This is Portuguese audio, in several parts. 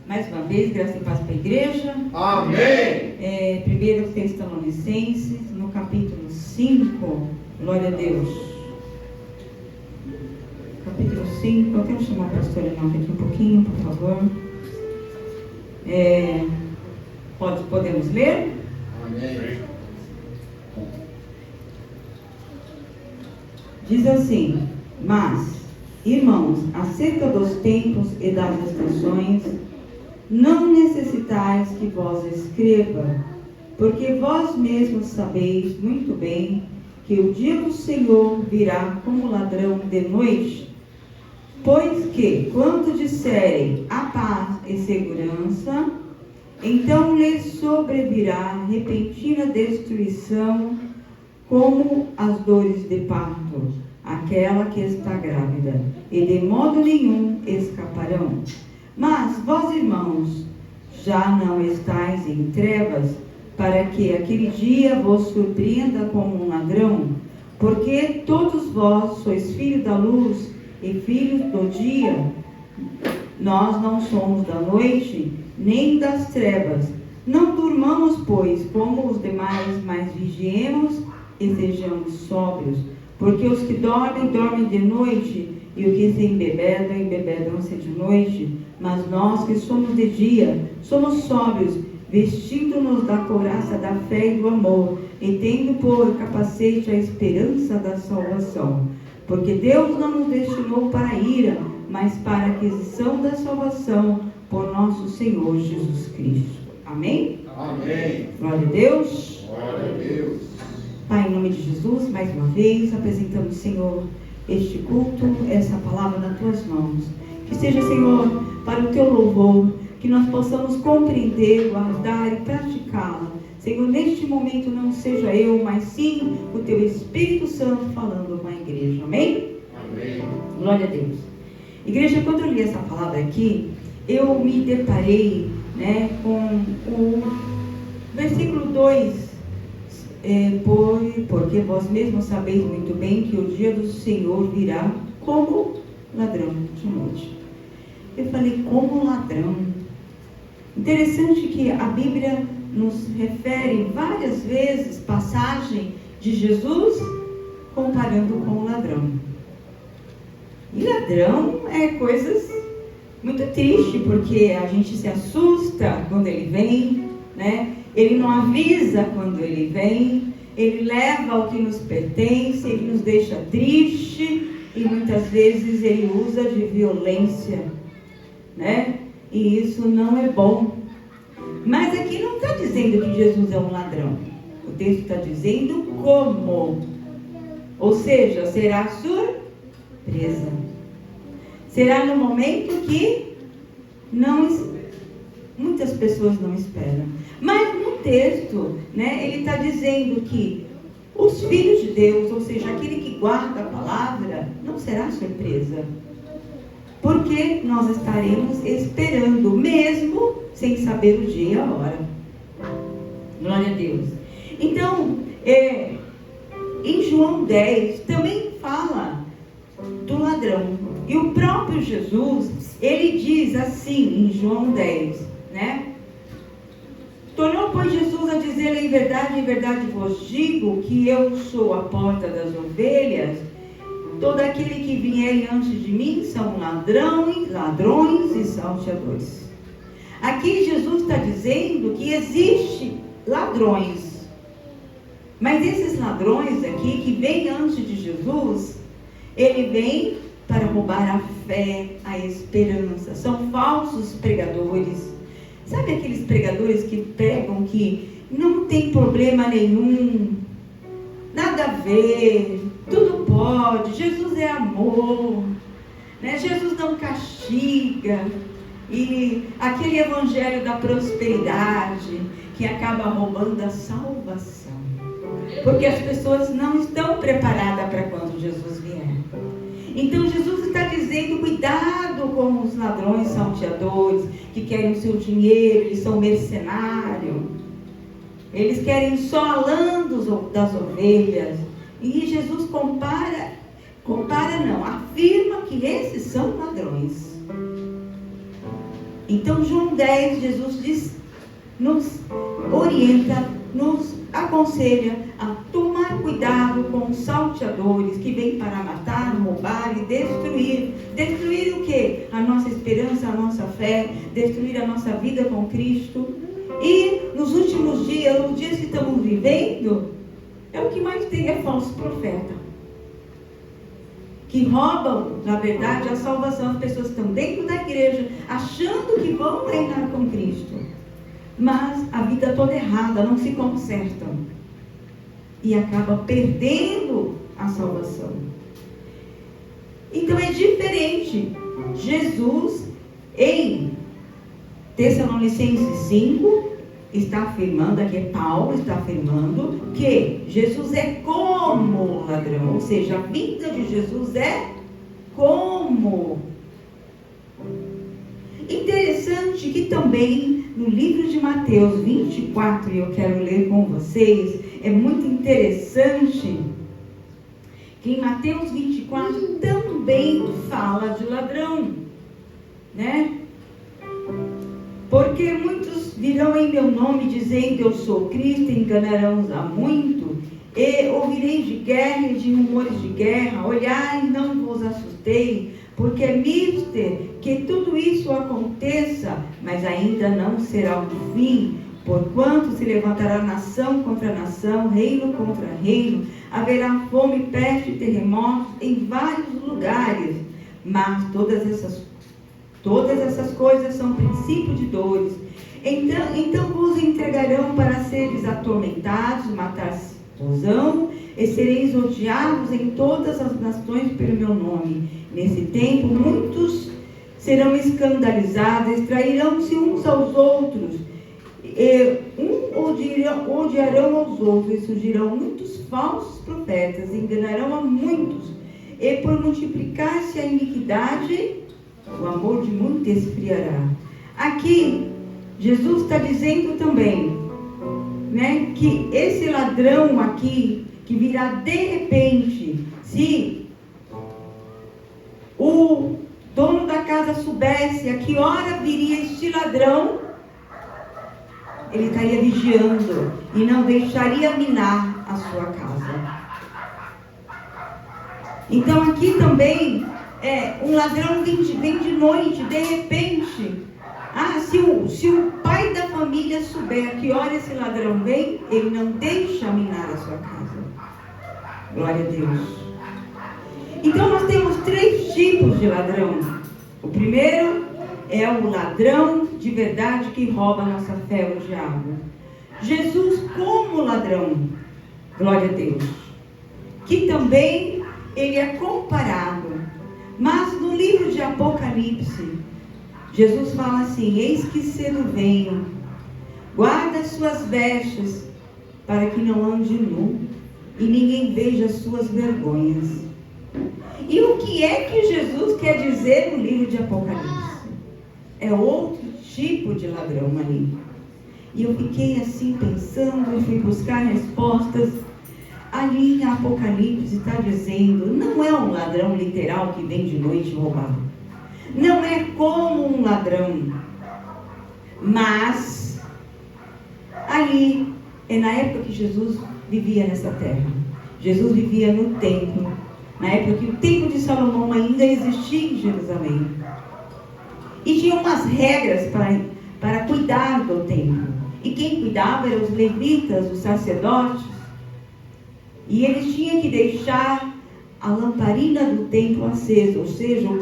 Mais uma vez, graça e paz para a igreja. Amém. 1 Tessalonicenses, no capítulo 5. Glória a Deus. Capítulo 5. Eu quero chamar a pastora Enoque aqui um pouquinho, por favor. Podemos ler? Amém. Diz assim: Mas, irmãos, acerca dos tempos e das estações, não necessitais que vos escreva, porque vós mesmos sabeis muito bem que o dia do Senhor virá como ladrão de noite. Pois que, quando disserem a paz e segurança, então lhes sobrevirá repentina destruição, como as dores de parto, aquela que está grávida, e de modo nenhum escaparão. Mas vós, irmãos, já não estáis em trevas, para que aquele dia vos surpreenda como um ladrão, porque todos vós sois filhos da luz e filhos do dia. Nós não somos da noite, nem das trevas. Não durmamos, pois, como os demais, mas vigiemos e sejamos sóbrios. Porque os que dormem, dormem de noite, e os que se embebedam, embebedam-se de noite. Mas nós que somos de dia, somos sóbrios, vestindo-nos da couraça da fé e do amor, e tendo por capacete a esperança da salvação. Porque Deus não nos destinou para a ira, mas para a aquisição da salvação por nosso Senhor Jesus Cristo. Amém? Amém. Glória a Deus. Glória a Deus. Pai, em nome de Jesus, mais uma vez, apresentamos, Senhor, este culto, essa palavra nas tuas mãos. Que seja, Senhor, para o teu louvor, que nós possamos compreender, guardar e praticá-la. Senhor, neste momento não seja eu, mas sim o teu Espírito Santo falando com a igreja. Amém? Amém. Glória a Deus. Igreja, quando eu li essa palavra aqui, eu me deparei, com o versículo 2. Porque vós mesmos sabeis muito bem que o dia do Senhor virá como ladrão de noite. Eu falei, como ladrão. Interessante que a Bíblia nos refere várias vezes passagem de Jesus comparando com o ladrão. E ladrão é coisas muito tristes, porque a gente se assusta quando ele vem, Ele não avisa quando ele vem, ele leva o que nos pertence, ele nos deixa triste e muitas vezes ele usa de violência, E isso não é bom. Mas aqui não está dizendo que Jesus é um ladrão. O texto está dizendo como. Ou seja, será surpresa. Será no momento que muitas pessoas não esperam. Mas no texto, ele está dizendo que os filhos de Deus, ou seja, aquele que guarda a palavra, não será surpresa. Porque nós estaremos esperando, mesmo sem saber o dia e a hora. Glória a Deus. Então, em João 10, também fala do ladrão. E o próprio Jesus, ele diz assim, em João 10, Tornou, pois, Jesus a dizer em verdade vos digo, que eu sou a porta das ovelhas. Todo aquele que vier antes de mim são ladrões e salteadores. Aqui Jesus está dizendo que existe ladrões. Mas esses ladrões aqui, que vêm antes de Jesus, ele vem para roubar a fé, a esperança. São falsos pregadores. Sabe aqueles pregadores que pregam que não tem problema nenhum, nada a ver, tudo pode, Jesus é amor, Jesus não castiga, e aquele evangelho da prosperidade que acaba roubando a salvação, porque as pessoas não estão preparadas para quando Jesus vier. Então Jesus está dizendo, cuidado com os ladrões salteadores, que querem o seu dinheiro, eles são mercenários. Eles querem só a lã das ovelhas. E Jesus afirma que esses são ladrões. Então, João 10, Jesus nos orienta, nos aconselha a tomar cuidado com os salteadores que vêm para matar, roubar e destruir. Destruir o quê? A nossa esperança, a nossa fé, destruir a nossa vida com Cristo. E nos últimos dias, os dias que estamos vivendo, o que mais tem é falso profeta, que roubam, na verdade, a salvação. As pessoas estão dentro da igreja, achando que vão reinar com Cristo, mas a vida toda errada, não se consertam e acaba perdendo a salvação. Então é diferente. Jesus, em Tessalonicenses 5, está afirmando, aqui Paulo está afirmando que Jesus é como ladrão, ou seja, a vinda de Jesus é como. Interessante que também no livro de Mateus 24, e eu quero ler com vocês, é muito interessante que em Mateus 24 também fala de ladrão, né? Porque muitos virão em meu nome dizendo eu sou Cristo, e enganarão a muito, e ouvireis de guerra e de rumores de guerra. Olhai, não vos assustei, porque é mister que tudo isso aconteça, mas ainda não será o fim. Porquanto se levantará nação contra nação, reino contra reino, haverá fome, peste e terremotos em vários lugares. Mas todas essas coisas são princípio de dores. Então vos entregarão para seres atormentados, matar-vos-ão, e sereis odiados em todas as nações pelo meu nome. Nesse tempo, muitos serão escandalizados, trairão-se uns aos outros, odiarão aos outros, e surgirão muitos falsos profetas, enganarão a muitos, e por multiplicar-se a iniquidade, o amor de muitos esfriará. Aqui, Jesus está dizendo também, né, que esse ladrão aqui, que virá de repente, se o dono da casa soubesse a que hora viria este ladrão, ele estaria vigiando e não deixaria minar a sua casa. Então aqui também, um ladrão vem de noite, de repente. Se o pai da família souber a que hora esse ladrão vem, ele não deixa minar a sua casa. Glória a Deus. Então nós temos 3 tipos de ladrão. O primeiro é o ladrão de verdade que rouba a nossa fé, o diabo. Jesus como ladrão, glória a Deus, que também ele é comparado. Mas no livro de Apocalipse, Jesus fala assim: eis que cedo venho, guarda as suas vestes, para que não ande nu, e ninguém veja as suas vergonhas. E o que é que Jesus quer dizer no livro de Apocalipse? É outro tipo de ladrão ali. E eu fiquei assim pensando, e fui buscar respostas. Ali em Apocalipse está dizendo, não é um ladrão literal que vem de noite roubar. Não é como um ladrão. Mas, ali, é na época que Jesus vivia nessa terra. Jesus vivia no templo. Na época que o templo de Salomão ainda existia em Jerusalém. E tinha umas regras para cuidar do templo. E quem cuidava eram os levitas, os sacerdotes. E eles tinham que deixar a lamparina do templo acesa, ou seja, o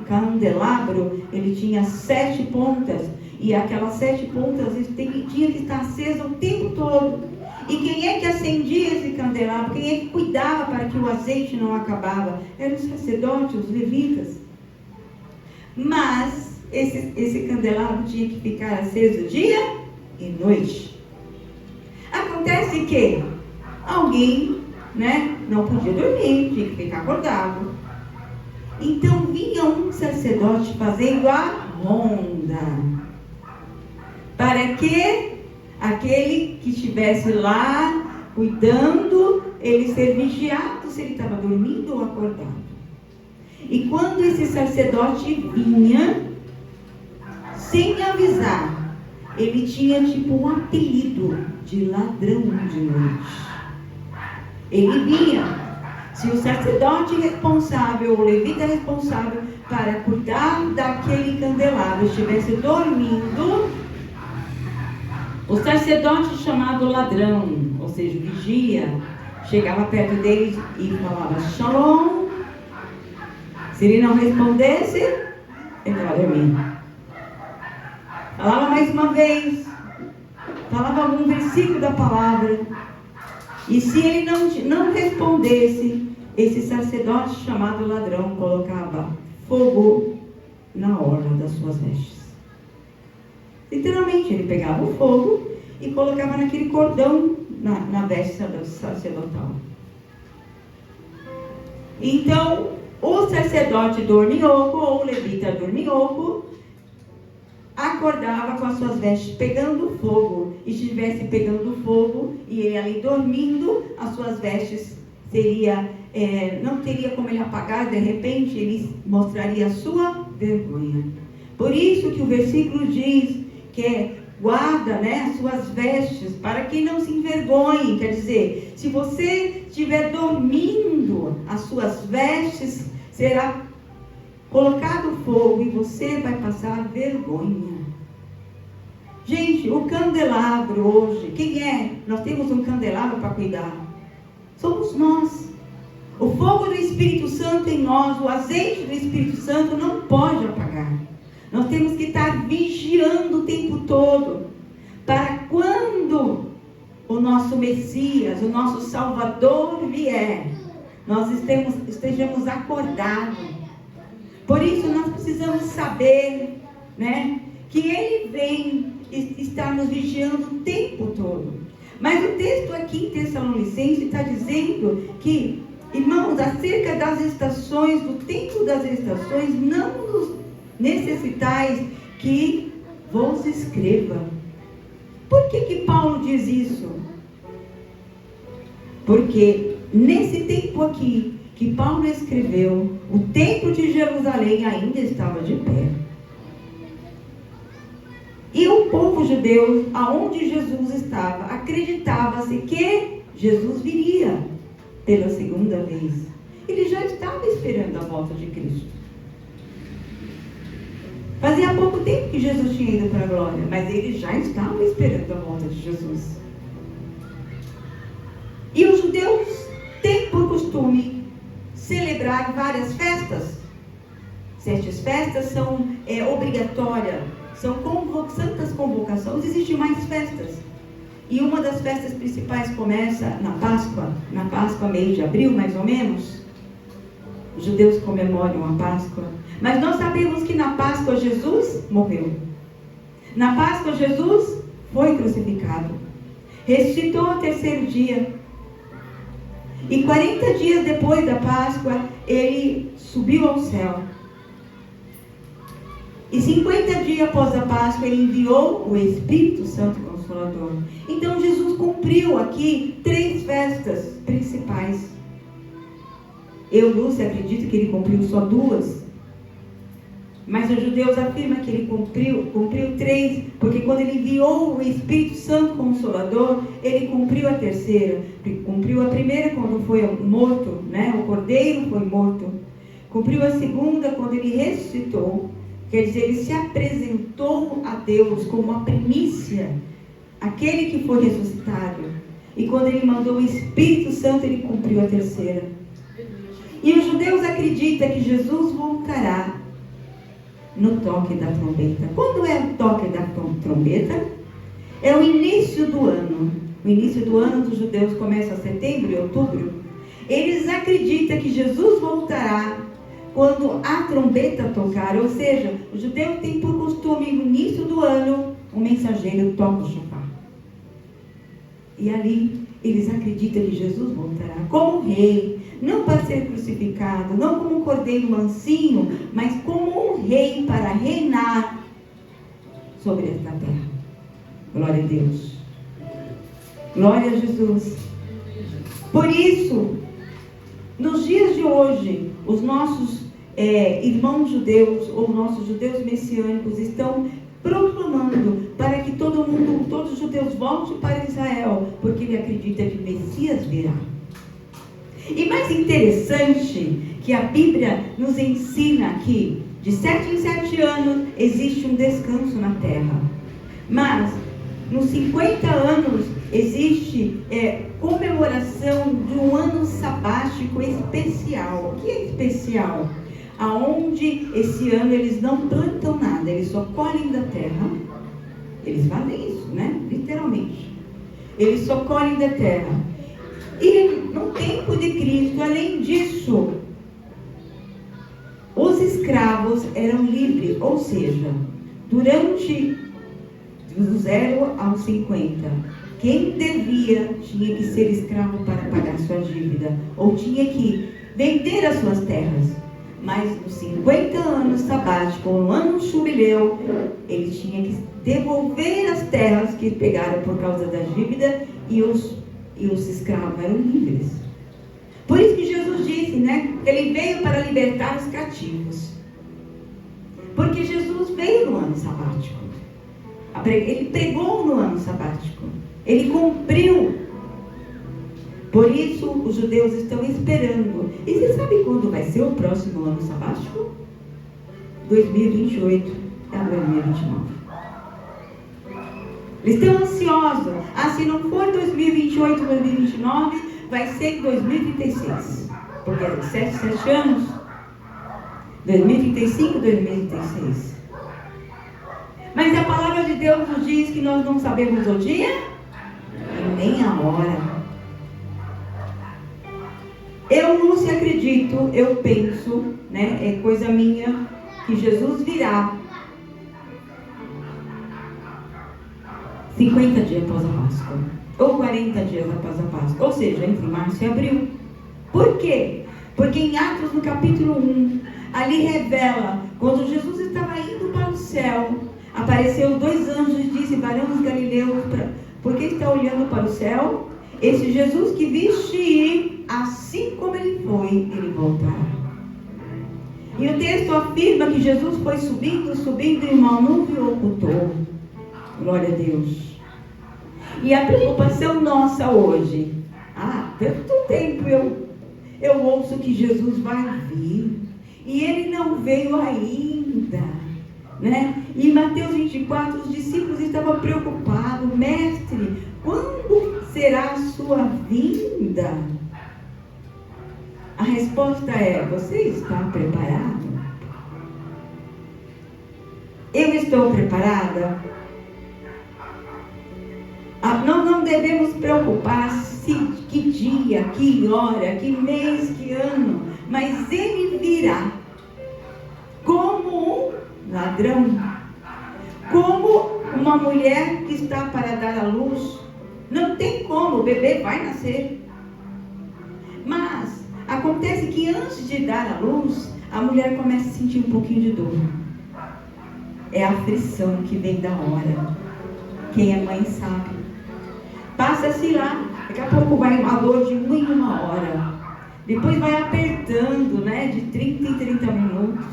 candelabro, ele tinha 7 pontas, e aquelas 7 pontas tinha que estar acesa o tempo todo. E quem é que acendia esse candelabro? Quem é que cuidava para que o azeite não acabava? Eram os sacerdotes, os levitas. Mas esse candelabro tinha que ficar aceso dia e noite. Acontece que alguém, não podia dormir, tinha que ficar acordado. Então vinha um sacerdote fazendo a ronda, para que aquele que estivesse lá cuidando, ele ser vigiado se ele estava dormindo ou acordado. E quando esse sacerdote vinha, sem me avisar, ele tinha tipo um apelido de ladrão de noite. Ele vinha. Se o sacerdote responsável, o levita responsável para cuidar daquele candelabro estivesse dormindo, o sacerdote chamado ladrão, ou seja, vigia, chegava perto dele e falava Shalom. Se ele não respondesse, ele estava dormindo. Falava mais uma vez, falava algum versículo da palavra, e se ele não respondesse, esse sacerdote chamado ladrão colocava fogo na orla das suas vestes. Literalmente, ele pegava o fogo e colocava naquele cordão na veste sacerdotal. Então, o sacerdote dorminhoco, ou o levita dorminhoco, acordava com as suas vestes pegando fogo. E se estivesse pegando fogo e ele ali dormindo, as suas vestes não teria como ele apagar. De repente ele mostraria a sua vergonha. Por isso que o versículo diz que guarda, as suas vestes para que não se envergonhe. Quer dizer, se você estiver dormindo, as suas vestes será colocado fogo e você vai passar vergonha. Gente, o candelabro hoje, quem é? Nós temos um candelabro para cuidar. Somos nós. O fogo do Espírito Santo em nós, o azeite do Espírito Santo não pode apagar. Nós temos que estar vigiando o tempo todo, para quando o nosso Messias, o nosso Salvador vier, nós estejamos acordados. Por isso nós precisamos saber, que Ele vem estar nos vigiando o tempo todo. Mas o texto aqui em Tessalonicenses está dizendo que, irmãos, acerca das estações, do tempo das estações, não nos necessitais que vos escreva. Por que Paulo diz isso? Porque nesse tempo aqui que Paulo escreveu, o templo de Jerusalém ainda estava de pé. E o povo judeu, aonde Jesus estava, acreditava-se que Jesus viria pela segunda vez. Ele já estava esperando a volta de Cristo. Fazia pouco tempo que Jesus tinha ido para a glória, mas ele já estava esperando a volta de Jesus. E os judeus têm por costume celebrar várias festas. Estas festas são obrigatórias, são santas convocações, existem mais festas. E uma das festas principais começa na Páscoa, mês de abril, mais ou menos. Os judeus comemoram a Páscoa. Mas nós sabemos que na Páscoa Jesus morreu. Na Páscoa Jesus foi crucificado. Ressuscitou ao terceiro dia. E 40 dias depois da Páscoa, ele subiu ao céu. E 50 dias após a Páscoa, ele enviou o Espírito Santo Consolador. Então Jesus cumpriu aqui 3 festas principais. Eu, Lúcia, acredito que ele cumpriu só 2. Mas os judeus afirmam que ele cumpriu 3, porque quando ele enviou o Espírito Santo Consolador, ele cumpriu a terceira. Cumpriu a primeira quando foi morto, o cordeiro foi morto. Cumpriu a segunda quando ele ressuscitou. Quer dizer, ele se apresentou a Deus como a primícia, aquele que foi ressuscitado. E quando ele mandou o Espírito Santo, ele cumpriu a terceira. E os judeus acreditam que Jesus voltará no toque da trombeta. Quando é o toque da trombeta? É o início do ano. O início do ano dos judeus começa em setembro e outubro. Eles acreditam que Jesus voltará quando a trombeta tocar. Ou seja, o judeu tem por costume, no início do ano, o mensageiro toca o shofar. E ali eles acreditam que Jesus voltará como rei, não para ser crucificado, não como um cordeiro mansinho, mas como um rei para reinar sobre esta terra. Glória a Deus. Glória a Jesus. Por isso, nos dias de hoje, os nossos irmãos judeus, ou nossos judeus messiânicos, estão proclamando para que todo mundo, todos os judeus voltem para Israel, porque ele acredita que o Messias virá. E mais interessante que a Bíblia nos ensina que de 7 em 7 anos existe um descanso na terra, mas nos 50 anos existe comemoração de um ano sabático especial. O que é especial? Aonde esse ano eles não plantam nada, eles só colhem da terra. Eles fazem isso, né? Literalmente. Eles só colhem da terra. E no tempo de Cristo, além disso, os escravos eram livres, ou seja, durante do 0 aos 50, quem devia tinha que ser escravo para pagar sua dívida, ou tinha que vender as suas terras. Mas nos 50 anos sabáticos, no ano jubileu, ele tinha que devolver as terras que pegaram por causa da dívida, e os escravos eram livres. Por isso que Jesus disse, né, que ele veio para libertar os cativos. Porque Jesus veio no ano sabático. Ele pregou no ano sabático. Ele cumpriu. Por isso, os judeus estão esperando. E você sabe quando vai ser o próximo ano sabático? 2028 a 2029. Eles estão ansiosos. Se não for 2028 a 2029, vai ser em 2036. Porque é 7 anos. 2035, 2036. Mas a palavra de Deus nos diz que nós não sabemos o dia e nem a hora. Eu não se acredito, eu penso, né, é coisa minha, que Jesus virá 50 dias após a Páscoa, ou 40 dias após a Páscoa, ou seja, entre março e abril. Por quê? Porque em Atos, no capítulo 1, ali revela, quando Jesus estava indo para o céu, apareceu 2 anjos e disse: varões galileus, por que está olhando para o céu? Esse Jesus que viste ir, assim como ele foi, ele voltará. E o texto afirma que Jesus foi subindo e uma nuvem o ocultou. Glória a Deus. E a preocupação nossa hoje, tanto tempo eu ouço que Jesus vai vir, e ele não veio ainda, né? E em Mateus 24, os discípulos estavam preocupados: mestre, quando será a sua vinda? A resposta é: você está preparado? Eu estou preparada? Não devemos preocupar que dia, que hora, que mês, que ano, mas ele virá como um ladrão, como uma mulher que está para dar à luz. Não tem como, o bebê vai nascer. Mas acontece que antes de dar à luz, a mulher começa a sentir um pouquinho de dor. É a aflição que vem da hora. Quem é mãe sabe. Passa-se lá, daqui a pouco vai uma dor de 1 em 1 hora. Depois vai apertando, né, de 30 em 30 minutos.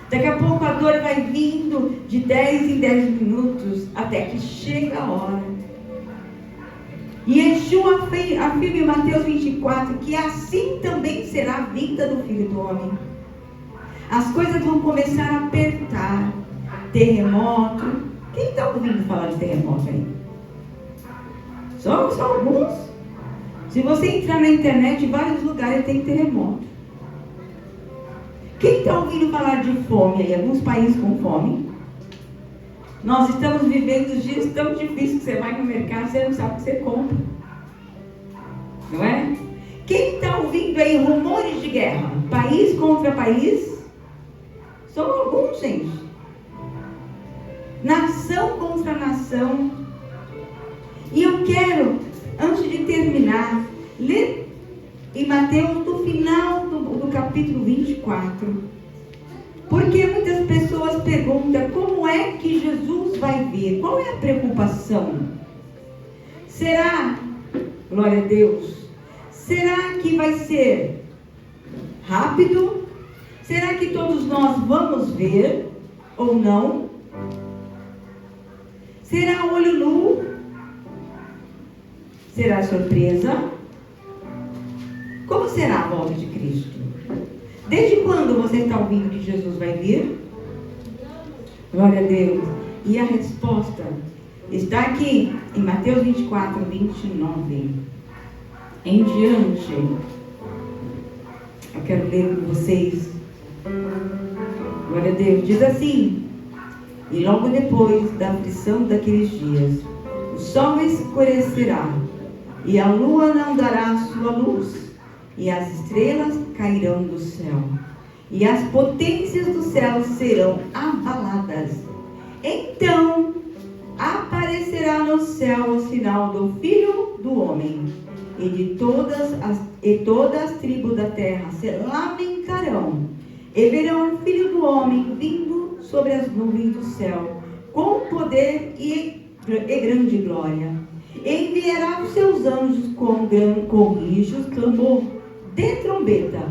Daqui a pouco a dor vai vindo de 10 em 10 minutos, até que chega a hora. E Yeshua afirma em Mateus 24 que assim também será a vinda do Filho do Homem. As coisas vão começar a apertar. Terremoto. Quem está ouvindo falar de terremoto aí? Só alguns. Se você entrar na internet, em vários lugares tem terremoto. Quem está ouvindo falar de fome aí? Alguns países com fome. Nós estamos vivendo dias tão difíceis que você vai no mercado e você não sabe o que você compra. Não é? Quem está ouvindo aí rumores de guerra? País contra país? São alguns, gente. Nação contra nação. E eu quero, antes de terminar, ler em Mateus, no final do capítulo 24. Porque muitas pessoas perguntam: como é que Jesus vai vir? Qual é a preocupação? Será, glória a Deus, será que vai ser rápido? Será que todos nós vamos ver ou não? Será olho nu? Será surpresa? Como será a volta de Cristo? Desde quando você está ouvindo que Jesus vai vir? Glória a Deus. E a resposta está aqui em Mateus 24, 29. Em diante. Eu quero ler com vocês. Glória a Deus. Diz assim: e logo depois da aflição daqueles dias, o sol escurecerá, e a lua não dará sua luz, e as estrelas cairão do céu, e as potências do céu serão abaladas. Então aparecerá no céu o sinal do Filho do Homem, e todas as tribos da terra se lamentarão, e verão o Filho do Homem vindo sobre as nuvens do céu, com poder e grande glória. Enviará os seus anjos com rijos, clamor de trombeta,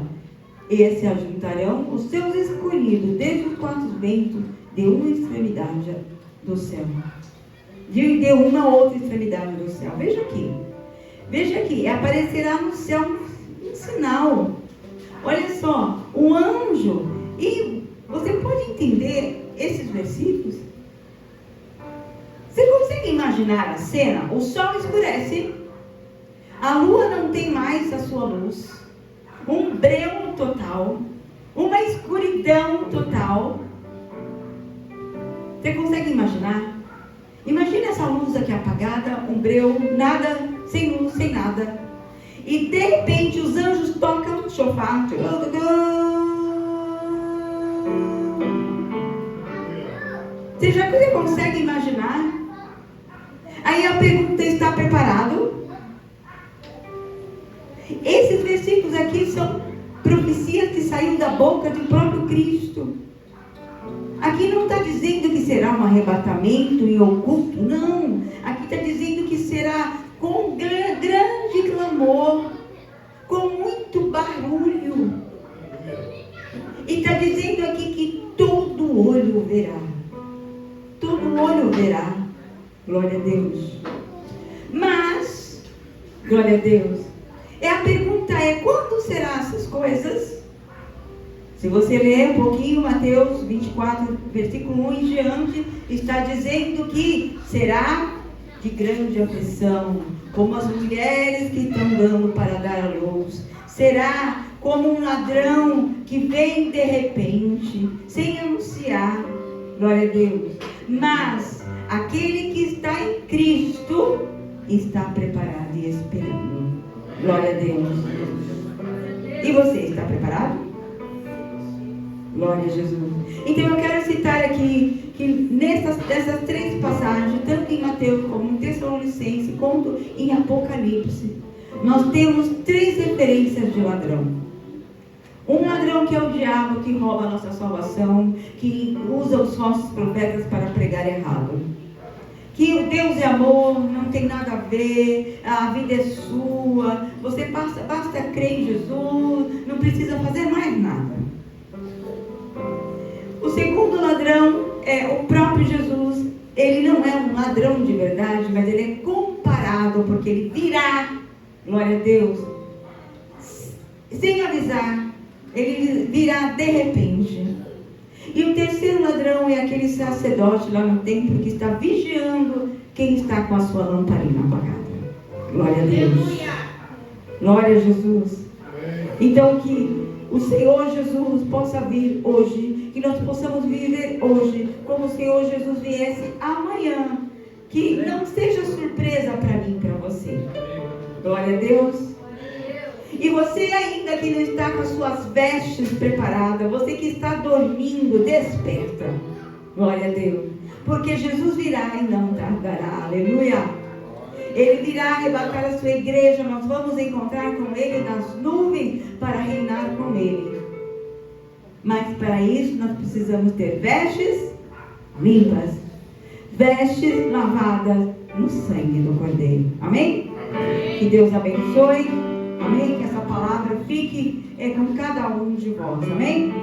e se ajuntarão os seus escolhidos desde os quatro ventos de uma extremidade do céu. De uma outra extremidade do céu. Veja aqui, aparecerá no céu um sinal. Olha só, um anjo. E você pode entender esses versículos? Você consegue imaginar a cena? O sol escurece, a lua não tem mais a sua luz, um breu total, uma escuridão total. Você consegue imaginar? Imagina essa luz aqui apagada, um breu, nada, sem luz, sem nada. E de repente os anjos tocam chofar. Você consegue imaginar? Aí a pergunta: está preparado? Esses versículos aqui são profecias que saíram da boca do próprio Cristo. Aqui não está dizendo que será um arrebatamento em oculto, não. Aqui está dizendo que será com grande clamor, com muito barulho. E está dizendo aqui que todo olho verá. Todo olho verá. Glória a Deus. Mas, glória a Deus, a pergunta é: quando serão essas coisas? Se você ler um pouquinho Mateus 24, versículo 1 em diante, está dizendo que será de grande aflição, como as mulheres que estão dando para dar à luz. Será como um ladrão que vem de repente, sem anunciar. Glória a Deus. Mas aquele que está em Cristo está preparado e esperando. Glória a Deus. E você está preparado? Glória a Jesus. Então eu quero citar aqui que nessas três passagens, tanto em Mateus como em Tessalonicenses, quanto em Apocalipse, nós temos três referências de ladrão. Um ladrão que é o diabo, que rouba a nossa salvação, que usa os falsos profetas para pregar errado. Que o Deus é amor, não tem nada a ver, a vida é sua, você basta crer em Jesus, não precisa fazer mais nada. O segundo ladrão é o próprio Jesus. Ele não é um ladrão de verdade, mas ele é comparado, porque ele virá, glória a Deus, sem avisar. Ele virá de repente. E o terceiro ladrão é aquele sacerdote lá no templo que está vigiando quem está com a sua lamparina apagada. Glória a Deus. Glória a Jesus. Então que o Senhor Jesus possa vir hoje, que nós possamos viver hoje como o Senhor Jesus viesse amanhã. Que não seja surpresa para mim, para você. Glória a Deus. E você ainda que não está com as suas vestes preparadas, você que está dormindo, desperta. Glória a Deus. Porque Jesus virá e não tardará. Aleluia. Ele virá arrebatar a sua igreja. Nós vamos encontrar com Ele nas nuvens para reinar com Ele. Mas para isso nós precisamos ter vestes limpas. Vestes lavadas no sangue do Cordeiro. Amém? Amém. Que Deus abençoe. Amém? Que essa palavra fique com cada um de vós. Amém?